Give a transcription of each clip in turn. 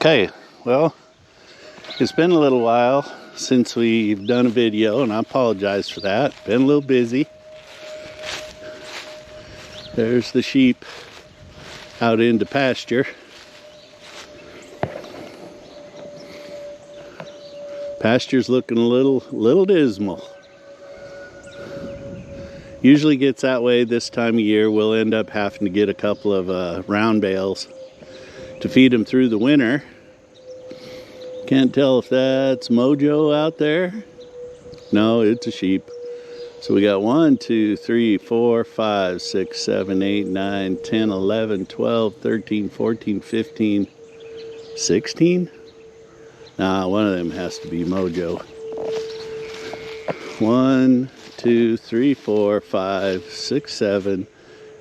Okay, well, it's been a little while since we've done a video, and I apologize for that. Been a little busy. There's the sheep out into pasture. Pasture's looking a little dismal. Usually gets that way this time of year. We'll end up having to get a couple of round bales to feed them through the winter. Can't tell if that's Mojo out there. No, it's a sheep. So we got 1, 2, 3, 4, 5, 6, 7, 8, 9, 10, 11, 12, 13, 14, 15, 16? Nah, one of them has to be Mojo. 1, 2, 3, 4, 5, 6, 7,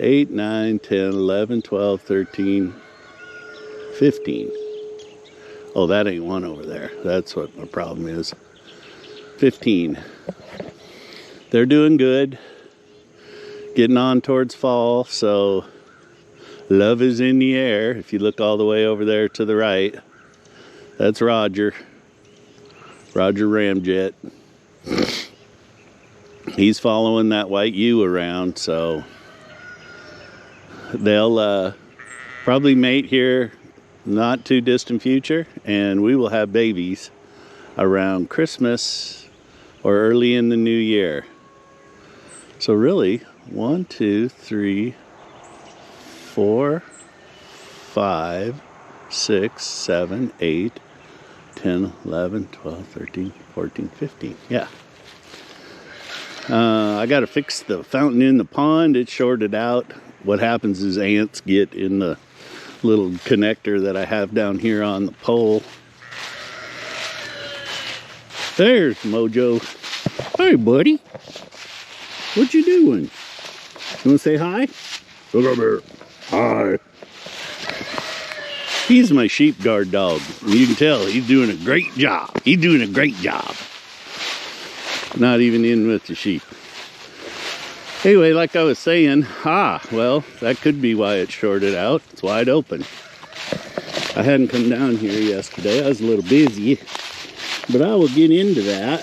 8, 9, 10, 11, 12, 13, 15. Oh, that ain't one over there. That's what my problem is. 15. They're doing good. Getting on towards fall, so love is in the air. If you look all the way over there to the right, that's Roger. Roger Ramjet. He's following that white ewe around, so they'll probably mate here not too distant future, and we will have babies around Christmas or early in the new year. So really, 1, 2, 3, 4, 5, 6, 7, 8, 10, 11, 12, 13, 14, 15. Yeah. I got to fix the fountain in the pond. It's shorted out. What happens is ants get in the little connector that I have down here on the pole. There's Mojo. Hey, buddy. What you doing? You want to say hi? Look up here. Hi. He's my sheep guard dog. You can tell he's doing a great job. He's doing a great job. Not even in with the sheep. Anyway, like I was saying, well, that could be why it's shorted out. It's wide open. I hadn't come down here yesterday. I was a little busy, but I will get into that.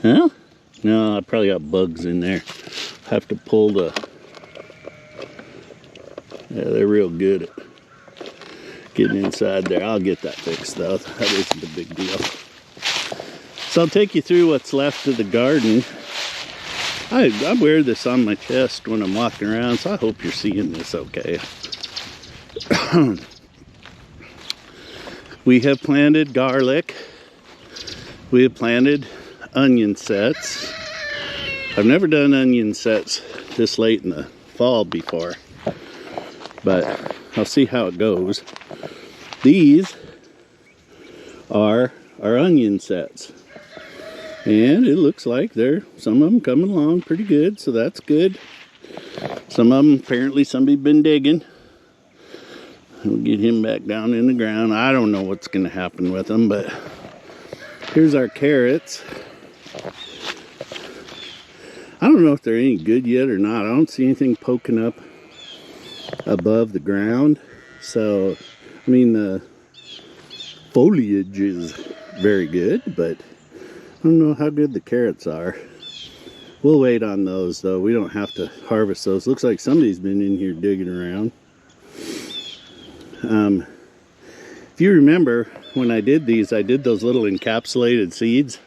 Huh? No, I probably got bugs in there. Have to pull the... Yeah, they're real good at getting inside there. I'll get that fixed, though. That isn't a big deal. So I'll take you through what's left of the garden. I wear this on my chest when I'm walking around, so I hope you're seeing this okay. We have planted garlic. We have planted onion sets. I've never done onion sets this late in the fall before, but I'll see how it goes. These are our onion sets. And it looks like some of them coming along pretty good, so that's good. Some of them, apparently somebody's been digging. We'll get him back down in the ground. I don't know what's going to happen with them, but here's our carrots. I don't know if they're any good yet or not. I don't see anything poking up above the ground. So, I mean, the foliage is very good, but I don't know how good the carrots are. We'll wait on those, though. We don't have to harvest those. Looks like somebody's been in here digging around. If you remember, when I did these, I did those little encapsulated seeds.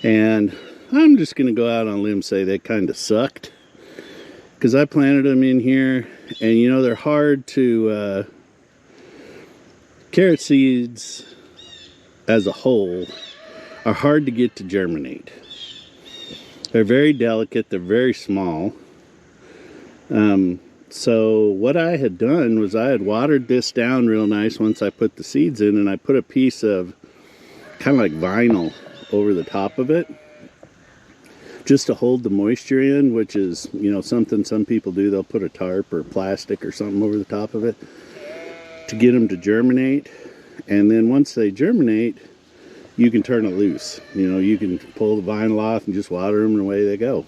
And I'm just going to go out on a limb and say they kind of sucked. Because I planted them in here, and you know, they're hard to... carrot seeds, as a whole, are hard to get to germinate. They're very delicate, they're very small. So what I had done was I had watered this down real nice once I put the seeds in, and I put a piece of kind of like vinyl over the top of it just to hold the moisture in, which is, you know, something some people do. They'll put a tarp or plastic or something over the top of it to get them to germinate. And then once they germinate, you can turn it loose. You know, you can pull the vinyl off and just water them and away they go.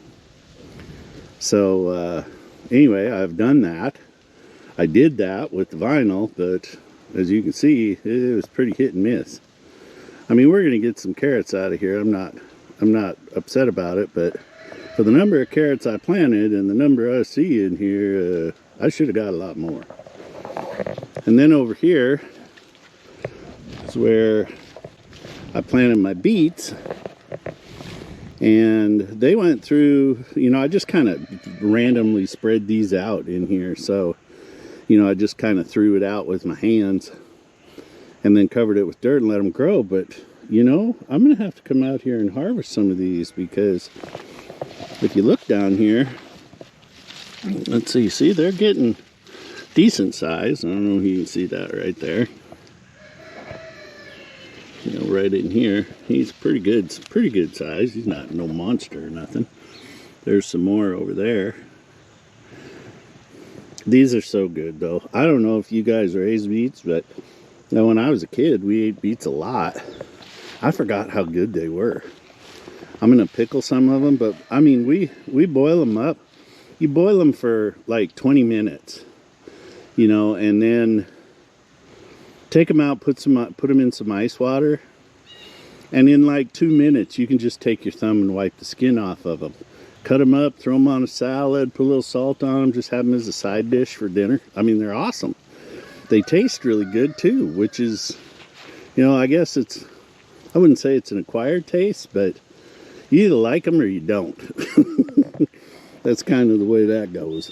So anyway, I've done that. I did that with the vinyl, but as you can see, it was pretty hit and miss. I mean, we're gonna get some carrots out of here. I'm not upset about it, but for the number of carrots I planted and the number I see in here, I should have got a lot more. And then over here is where I planted my beets, and they went through, you know, I just kind of randomly spread these out in here. So, you know, I just kind of threw it out with my hands and then covered it with dirt and let them grow. But, you know, I'm going to have to come out here and harvest some of these, because if you look down here, let's see, they're getting decent size. I don't know if you can see that right there. You know, right in here, he's pretty good size. He's not no monster or nothing. There's some more over there. These are so good though. I don't know if you guys raise beets, but you know, when I was a kid, we ate beets a lot. I forgot how good they were. I'm gonna pickle some of them, but I mean, we boil them up. You boil them for like 20 minutes, you know, and then take them out, put them in some ice water, and in like 2 minutes, you can just take your thumb and wipe the skin off of them. Cut them up, throw them on a salad, put a little salt on them, just have them as a side dish for dinner. I mean, they're awesome. They taste really good too, which is, you know, I guess I wouldn't say it's an acquired taste, but you either like them or you don't. That's kind of the way that goes.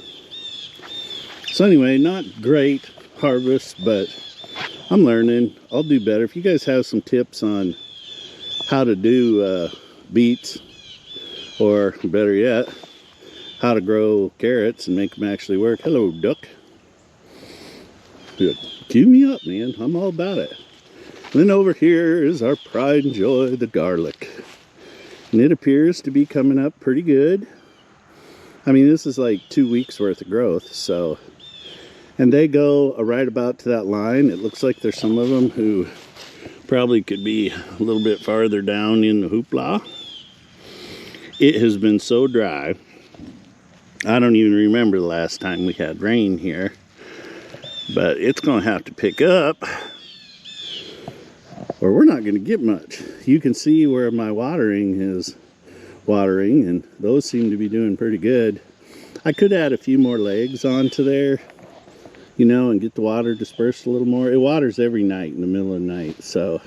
So anyway, not great harvest, but I'm learning. I'll do better. If you guys have some tips on how to do beets, or better yet, how to grow carrots and make them actually work. Hello, duck. Good. Cue me up, man. I'm all about it. And then over here is our pride and joy, the garlic. And it appears to be coming up pretty good. I mean, this is like 2 weeks worth of growth, so. And they go right about to that line. It looks like there's some of them who probably could be a little bit farther down in the hoopla. It has been so dry. I don't even remember the last time we had rain here. But it's going to have to pick up, or we're not going to get much. You can see where my watering is watering, and those seem to be doing pretty good. I could add a few more legs onto there, you know, and get the water dispersed a little more. It waters every night in the middle of the night, so.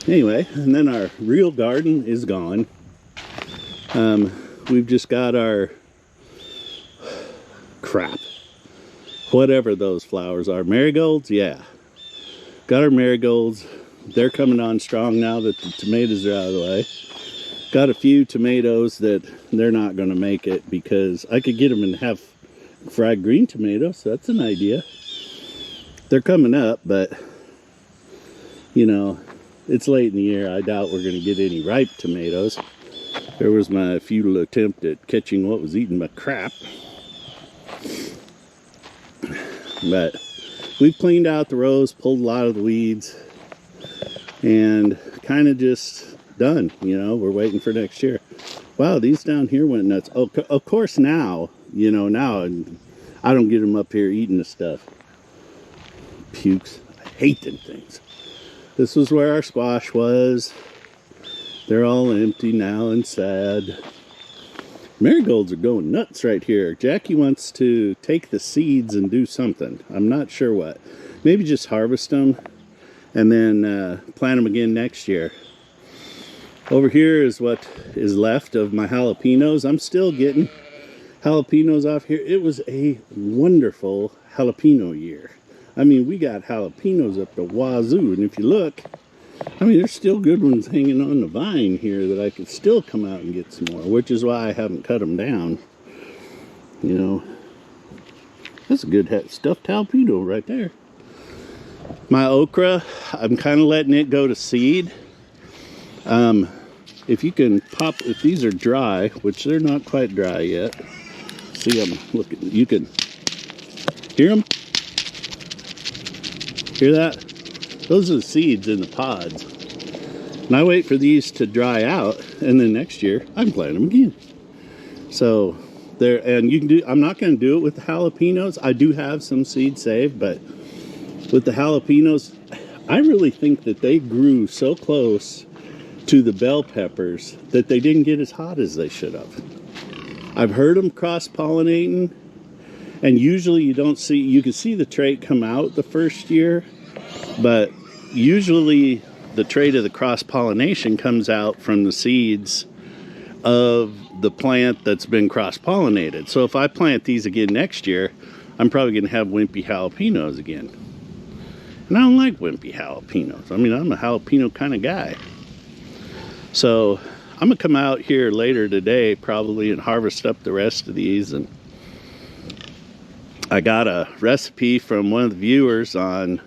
Anyway, and then our real garden is gone. We've just got our crap. Whatever those flowers are. Marigolds? Yeah. Got our marigolds. They're coming on strong now that the tomatoes are out of the way. Got a few tomatoes that they're not going to make it, because I could get them and have fried green tomatoes. So that's an idea. They're coming up, but, you know, it's late in the year. I doubt we're going to get any ripe tomatoes. There was my futile attempt at catching what was eating my crap. But we've cleaned out the rows, pulled a lot of the weeds, and kind of just done. You know, we're waiting for next year. Wow, these down here went nuts. Oh, of course now, you know, now I don't get them up here eating the stuff. Pukes. I hate them things. This was where our squash was. They're all empty now and sad. Marigolds are going nuts right here. Jackie wants to take the seeds and do something. I'm not sure what. Maybe just harvest them and then plant them again next year. Over here is what is left of my jalapenos. I'm still getting jalapenos off here. It was a wonderful jalapeno year. I mean, we got jalapenos up the wazoo. And if you look, I mean, there's still good ones hanging on the vine here that I could still come out and get some more, which is why I haven't cut them down. You know, that's a good stuffed jalapeno right there. My okra, I'm kind of letting it go to seed. If you can pop, if these are dry, which they're not quite dry yet. See, I'm looking, you can hear them? Hear that? Those are the seeds in the pods. And I wait for these to dry out, and then next year, I'm planting them again. So, there, and you can do, I'm not going to do it with the jalapenos. I do have some seed saved, but with the jalapenos, I really think that they grew so close to the bell peppers that they didn't get as hot as they should have. I've heard them cross-pollinating, and usually you don't see, you can see the trait come out the first year, but usually the trait of the cross-pollination comes out from the seeds of the plant that's been cross-pollinated. So if I plant these again next year, I'm probably going to have wimpy jalapenos again. And I don't like wimpy jalapenos. I mean, I'm a jalapeno kind of guy. So I'm going to come out here later today probably and harvest up the rest of these. And I got a recipe from one of the viewers on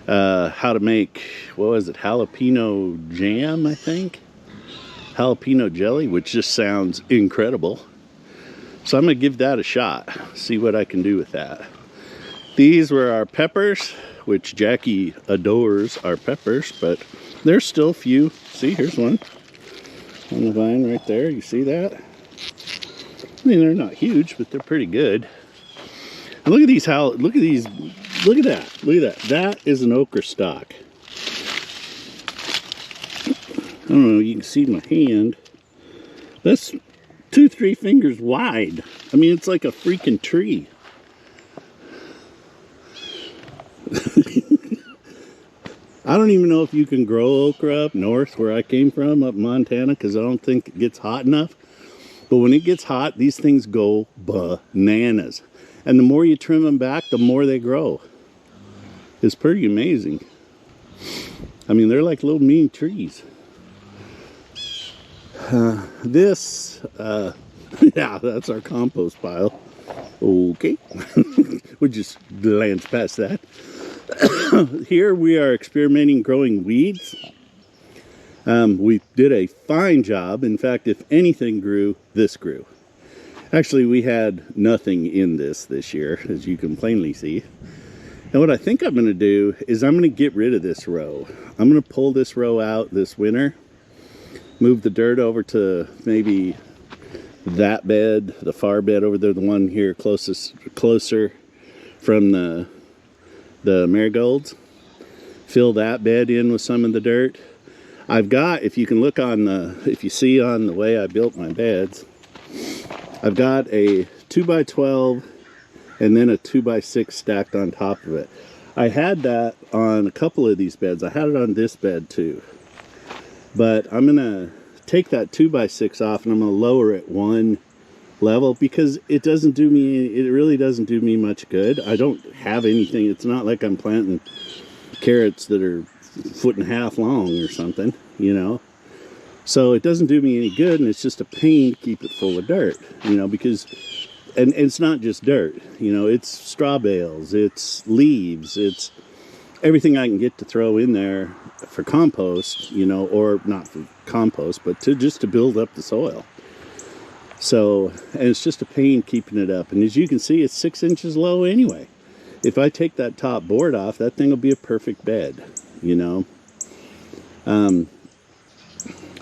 how to make, what was it, jalapeno jam, I think? Jalapeno jelly, which just sounds incredible. So I'm going to give that a shot, see what I can do with that. These were our peppers, which Jackie adores our peppers, but there's still a few. See, here's one on the vine right there. You see that? I mean, they're not huge, but they're pretty good. And look at these, look at these, look at that, look at that. That is an okra stalk. I don't know, you can see my hand. That's 2-3 fingers wide. I mean, it's like a freaking tree. I don't even know if you can grow okra up north where I came from, up in Montana, because I don't think it gets hot enough. But when it gets hot, these things go bananas. And the more you trim them back, the more they grow. It's pretty amazing. I mean, they're like little mini trees. Yeah, that's our compost pile. Okay. We'll just glance past that. Here we are experimenting growing weeds. We did a fine job. In fact, if anything grew, this grew. Actually, we had nothing in this year, as you can plainly see. And what I think I'm going to do is I'm going to get rid of this row. I'm going to pull this row out this winter. Move the dirt over to maybe that bed, the far bed over there, the one here closer from the marigolds. Fill that bed in with some of the dirt. I've got, if you can look on if you see on the way I built my beds, I've got a 2x12 and then a 2x6 stacked on top of it. I had that on a couple of these beds. I had it on this bed too. But I'm going to take that 2x6 off and I'm going to lower it one level because it doesn't do me, it really doesn't do me much good. I don't have anything. It's not like I'm planting carrots that are 1.5 feet long or something, you know. So it doesn't do me any good, and it's just a pain to keep it full of dirt, you know, because, and it's not just dirt, you know, it's straw bales, it's leaves, it's everything I can get to throw in there for compost, you know, or not for compost, but just to build up the soil. So, and it's just a pain keeping it up. And as you can see, it's 6 inches low anyway. If I take that top board off, that thing will be a perfect bed, you know.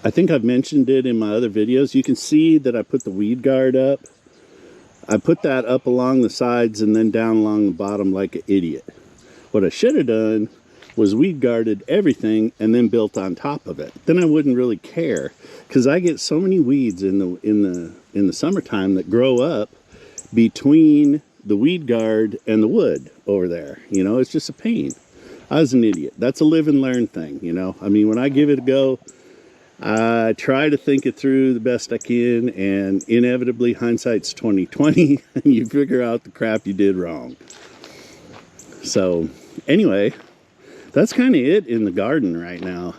I think I've mentioned it in my other videos. You can see that I put the weed guard up. I put that up along the sides and then down along the bottom like an idiot. What I should have done was weed guarded everything and then built on top of it. Then I wouldn't really care, because I get so many weeds in the summertime that grow up between the weed guard and the wood over there. You know, it's just a pain. I was an idiot. That's a live and learn thing, you know. I mean, when I give it a go, I try to think it through the best I can, and inevitably hindsight's 20/20, and you figure out the crap you did wrong. So anyway, that's kind of it in the garden right now.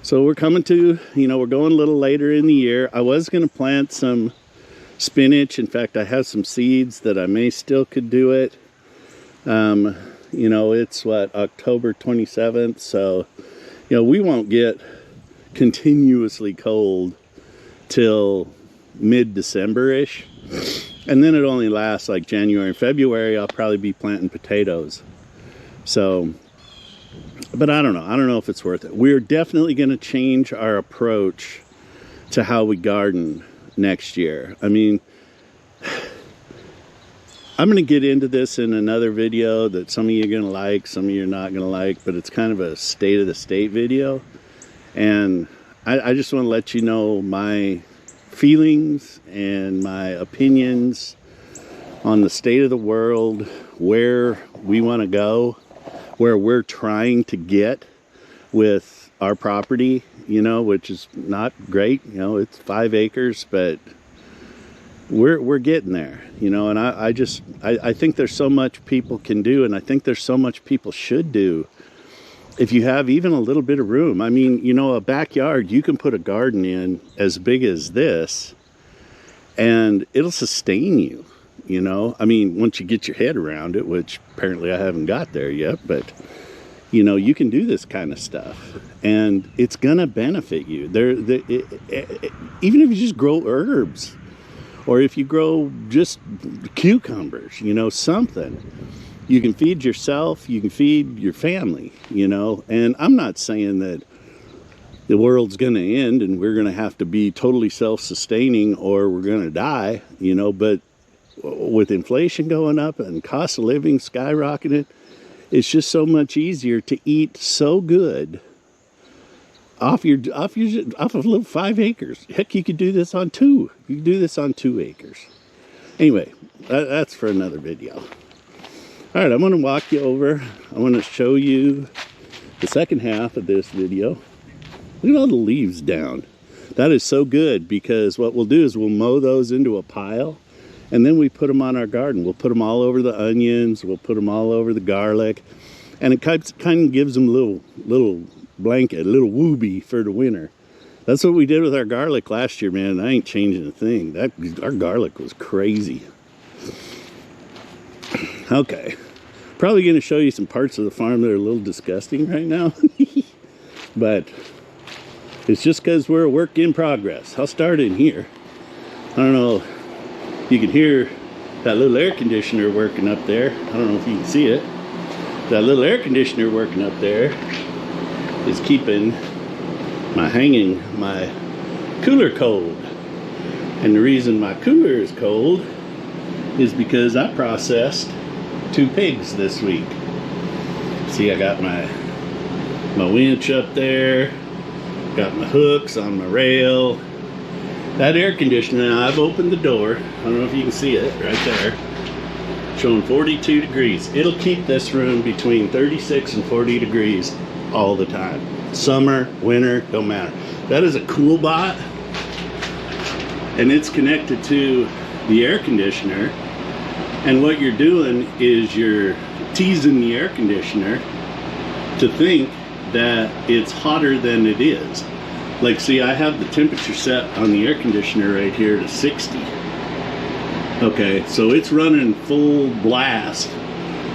So we're coming to, you know, we're going a little later in the year. I was going to plant some spinach. In fact, I have some seeds that I may still could do it. You know, it's what, October 27th. So, you know, we won't get continuously cold till mid-December-ish. And then it only lasts like January and February. I'll probably be planting potatoes. So, but I don't know. I don't know if it's worth it. We're definitely going to change our approach to how we garden next year. I mean, I'm going to get into this in another video that some of you are going to like, some of you are not going to like, but it's kind of a state of the state video. And I just want to let you know my feelings and my opinions on the state of the world, where we want to go, where we're trying to get with our property, you know, which is not great. You know, it's 5 acres, but we're getting there, you know. And I think there's so much people can do, and I think there's so much people should do if you have even a little bit of room. I mean, you know, a backyard, you can put a garden in as big as this and it'll sustain you, you know. I mean, once you get your head around it, which apparently I haven't got there yet, but you know, you can do this kind of stuff and it's gonna benefit you. Even if you just grow herbs, or if you grow just cucumbers, you know, something, you can feed yourself, you can feed your family, you know. And I'm not saying that the world's going to end and we're going to have to be totally self-sustaining or we're going to die, you know, but with inflation going up and cost of living skyrocketing, it's just so much easier to eat so good off of a little 5 acres. Heck, you could do this on 2. You could do this on 2 acres. Anyway, that's for another video. All right, I'm going to walk you over. I want to show you the second half of this video. Look at all the leaves down. That is so good, because what we'll do is we'll mow those into a pile and then we put them on our garden. We'll put them all over the onions. We'll put them all over the garlic. And it kind of gives them a little blanket, a little wooby for the winter. That's what we did with our garlic last year, man. I ain't changing a thing. Our garlic was crazy. Okay, probably going to show you some parts of the farm that are a little disgusting right now. But it's just because we're a work in progress. I'll start in here. I don't know, you can hear that little air conditioner working up there. I don't know if you can see it. That little air conditioner working up there is keeping my cooler cold. And the reason my cooler is cold is because I processed 2 pigs this week. See, I got my winch up there, got my hooks on my rail. That air conditioner, now I've opened the door. I don't know if you can see it right there, showing 42 degrees. It'll keep this room between 36 and 40 degrees all the time. Summer, winter, don't matter. That is a cool bot, and it's connected to the air conditioner. And what you're doing is you're teasing the air conditioner to think that it's hotter than it is. Like, see, I have the temperature set on the air conditioner right here to 60. Okay, so it's running full blast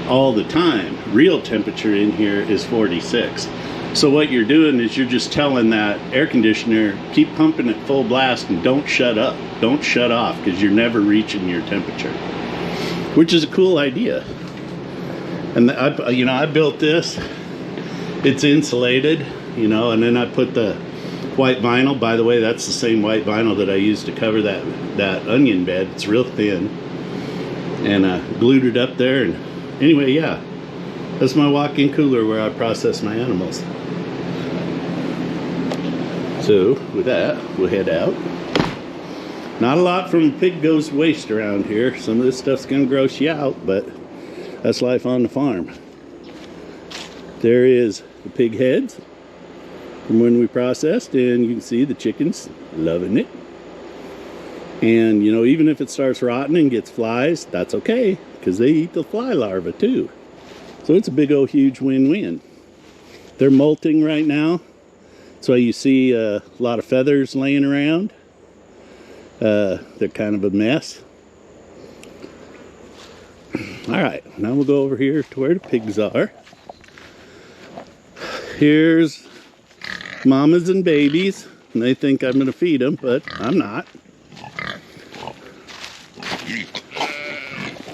all the time. Real temperature in here is 46. So what you're doing is you're just telling that air conditioner, keep pumping at full blast and don't shut up. Don't shut off, because you're never reaching your temperature. Which is a cool idea. And I built this. It's insulated, you know, and then I put the white vinyl. By the way, that's the same white vinyl that I used to cover that onion bed. It's real thin. And I glued it up there. And anyway, yeah, that's my walk-in cooler where I process my animals. So with that, we'll head out. Not a lot from a pig goes to waste around here. Some of this stuff's gonna gross you out, but that's life on the farm. There is the pig heads from when we processed, and you can see the chickens loving it. And you know, even if it starts rotting and gets flies, that's okay, because they eat the fly larvae too. So it's a big old huge win-win. They're molting right now. That's why you see a lot of feathers laying around. They're kind of a mess. All right, now we'll go over here to where the pigs are. Here's mamas and babies, and they think I'm gonna feed them, but I'm not.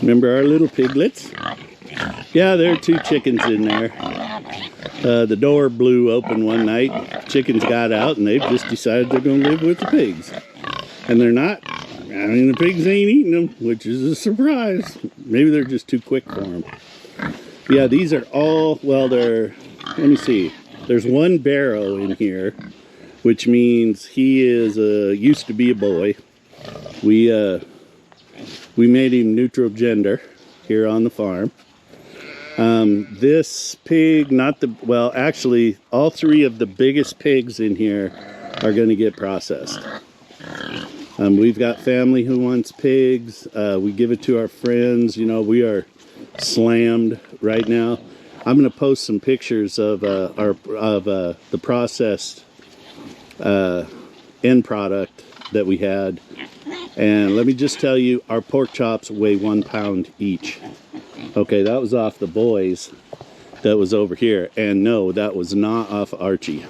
Remember our little piglets? Yeah, there are 2 chickens in there. The door blew open one night. Chickens got out, and they've just decided they're gonna live with the pigs. And they're not I mean, the pigs ain't eating them, which is a surprise. Maybe they're just too quick for them. Yeah, these are all, well, let me see. There's one barrow in here, which means he is used to be a boy. We made him neutral gender here on the farm. This pig, well, actually, all three of the biggest pigs in here are going to get processed. We've got family who wants pigs. We give it to our friends. You know, we are slammed right now. I'm going to post some pictures of the processed end product that we had. And let me just tell you, our pork chops weigh 1 pound each. Okay, that was off the boys that was over here. And no, that was not off Archie.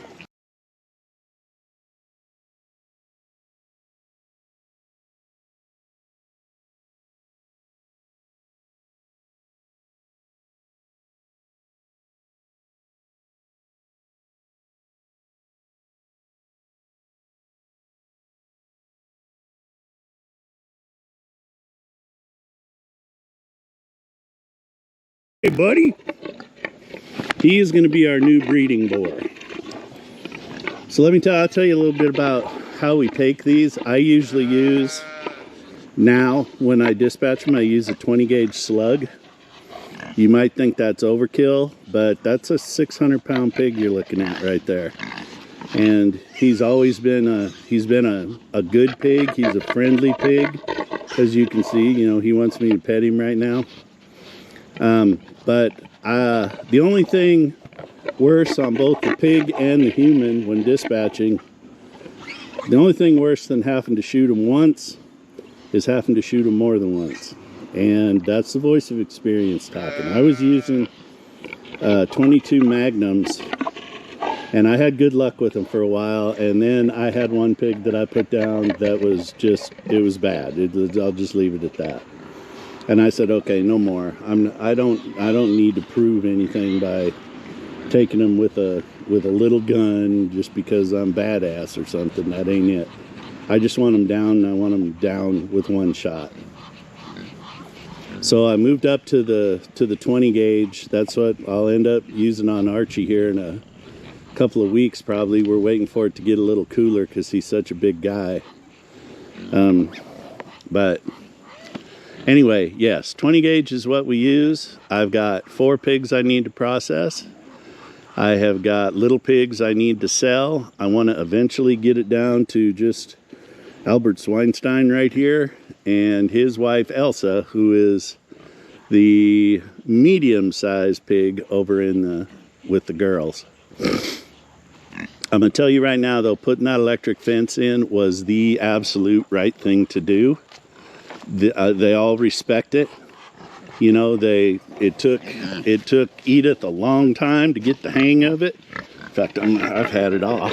Hey, buddy. He is going to be our new breeding boar. So I'll tell you a little bit about how we take these. I usually use, now when I dispatch them, I use a 20 gauge slug. You might think that's overkill, but that's a 600-pound pig you're looking at right there. And he's always been a good pig. He's a friendly pig, as you can see. You know, he wants me to pet him right now. But the only thing worse on both the pig and the human when dispatching, the only thing worse than having to shoot them once is having to shoot them more than once. And that's the voice of experience talking. I was using 22 Magnums, and I had good luck with them for a while. And then I had one pig that I put down that was just, it was bad. I'll just leave it at that. And I said, okay, no more. I don't need to prove anything by taking them with a little gun just because I'm badass or something. That ain't it. I just want them down, and I want them down with one shot. So I moved up to the 20 gauge. That's what I'll end up using on Archie here in a couple of weeks probably. We're waiting for it to get a little cooler because he's such a big guy. But anyway, yes, 20 gauge is what we use. I've got 4 pigs I need to process. I have got little pigs I need to sell. I want to eventually get it down to just Albert Sweinstein right here and his wife Elsa, who is the medium-sized pig over with the girls. I'm going to tell you right now, though, putting that electric fence in was the absolute right thing to do. They all respect it. You know, it took Edith a long time to get the hang of it. In fact, I've had it off.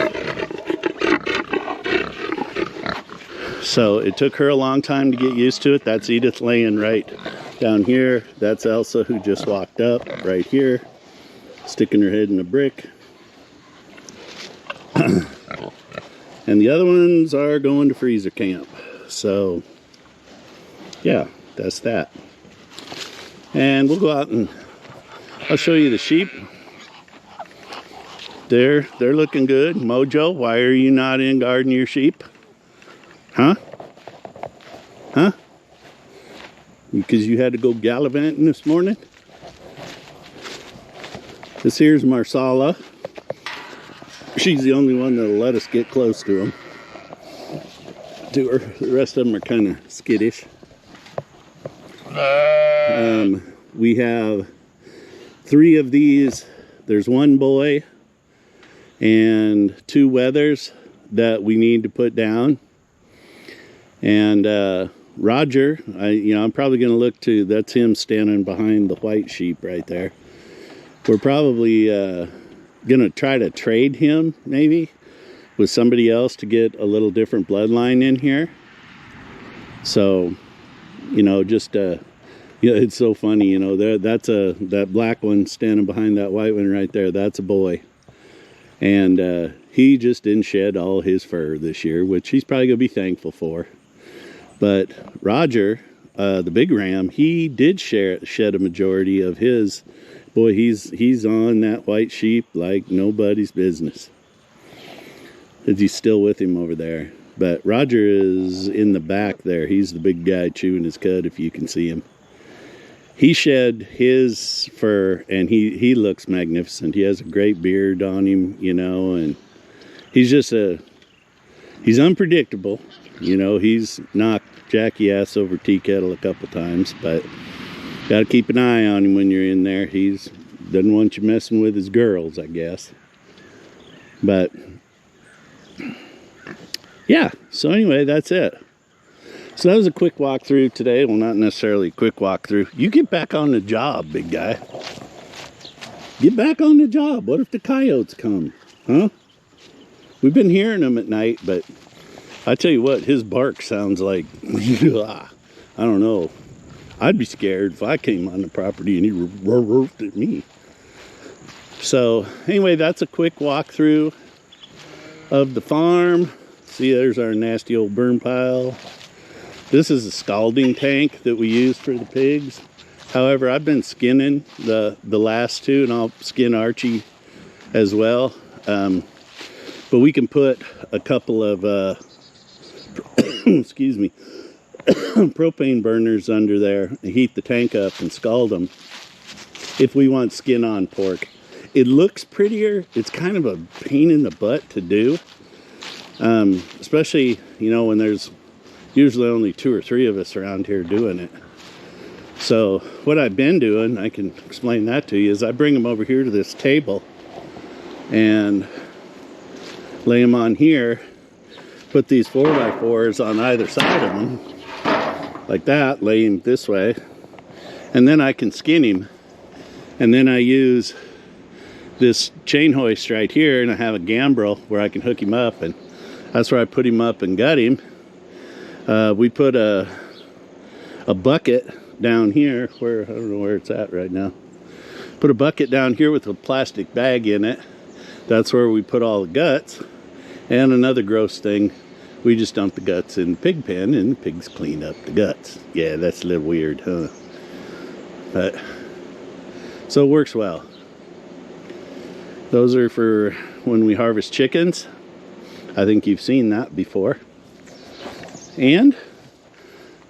So it took her a long time to get used to it. That's Edith laying right down here. That's Elsa, who just walked up right here, sticking her head in a brick. And the other ones are going to freezer camp. So yeah, that's that. And we'll go out and I'll show you the sheep. They're looking good. Mojo, why are you not in guarding your sheep? Huh? Huh? Because you had to go gallivanting this morning? This here's Marsala. She's the only one that'll let us get close to her. The rest of them are kind of skittish. We have 3 of these. There's 1 boy and 2 wethers that we need to put down. And Roger, I'm probably going to look to, that's him standing behind the white sheep right there. We're probably going to try to trade him maybe with somebody else to get a little different bloodline in here. So, just yeah, it's so funny, that black one standing behind that white one right there, that's a boy. And he just didn't shed all his fur this year, which he's probably going to be thankful for. But Roger, the big ram, he did shed a majority of his. Boy, he's on that white sheep like nobody's business. He's still with him over there. But Roger is in the back there. He's the big guy chewing his cud, if you can see him. He shed his fur, and he looks magnificent. He has a great beard on him, you know, and he's just he's unpredictable. You know, he's knocked Jackie ass over tea kettle a couple times, but got to keep an eye on him when you're in there. He's doesn't want you messing with his girls, I guess. But yeah, so anyway, that's it. So that was a quick walkthrough today. Well, not necessarily a quick walkthrough. You get back on the job, big guy. Get back on the job. What if the coyotes come? Huh? We've been hearing them at night, but I tell you what, his bark sounds like, I don't know. I'd be scared if I came on the property and he roofed at me. So anyway, that's a quick walkthrough of the farm. See, there's our nasty old burn pile. This is a scalding tank that we use for the pigs. However, I've been skinning the last two, and I'll skin Archie as well. But we can put a couple of, excuse me, propane burners under there and heat the tank up and scald them if we want skin-on pork. It looks prettier. It's kind of a pain in the butt to do, especially, you know, when there's usually only 2 or 3 of us around here doing it. So what I've been doing, I can explain that to you, is I bring them over here to this table and lay them on here, put these 4x4s on either side of them, like that, lay him this way, and then I can skin him. And then I use this chain hoist right here, and I have a gambrel where I can hook him up, and that's where I put him up and gut him. We put a bucket down here where, I don't know where it's at right now. Put a bucket down here with a plastic bag in it. That's where we put all the guts. And another gross thing, we just dump the guts in the pig pen and the pigs clean up the guts. Yeah, that's a little weird, huh? But, so it works well. Those are for when we harvest chickens. I think you've seen that before. And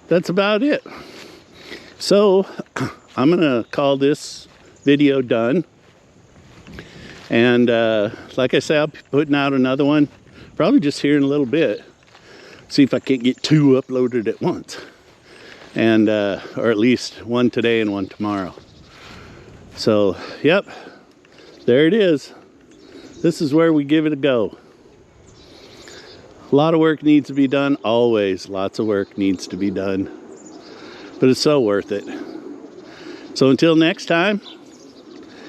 that's about it. So I'm gonna call this video done. And like I said, I'll be putting out another one probably just here in a little bit. See if I can't get 2 uploaded at once. And or at least one today and one tomorrow. So yep, there it is. This is where we give it a go. A lot of work needs to be done, always. Lots of work needs to be done. But it's so worth it. So until next time,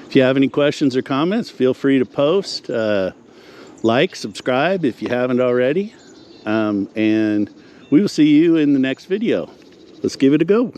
if you have any questions or comments, feel free to post. Like, subscribe if you haven't already. And we will see you in the next video. Let's give it a go.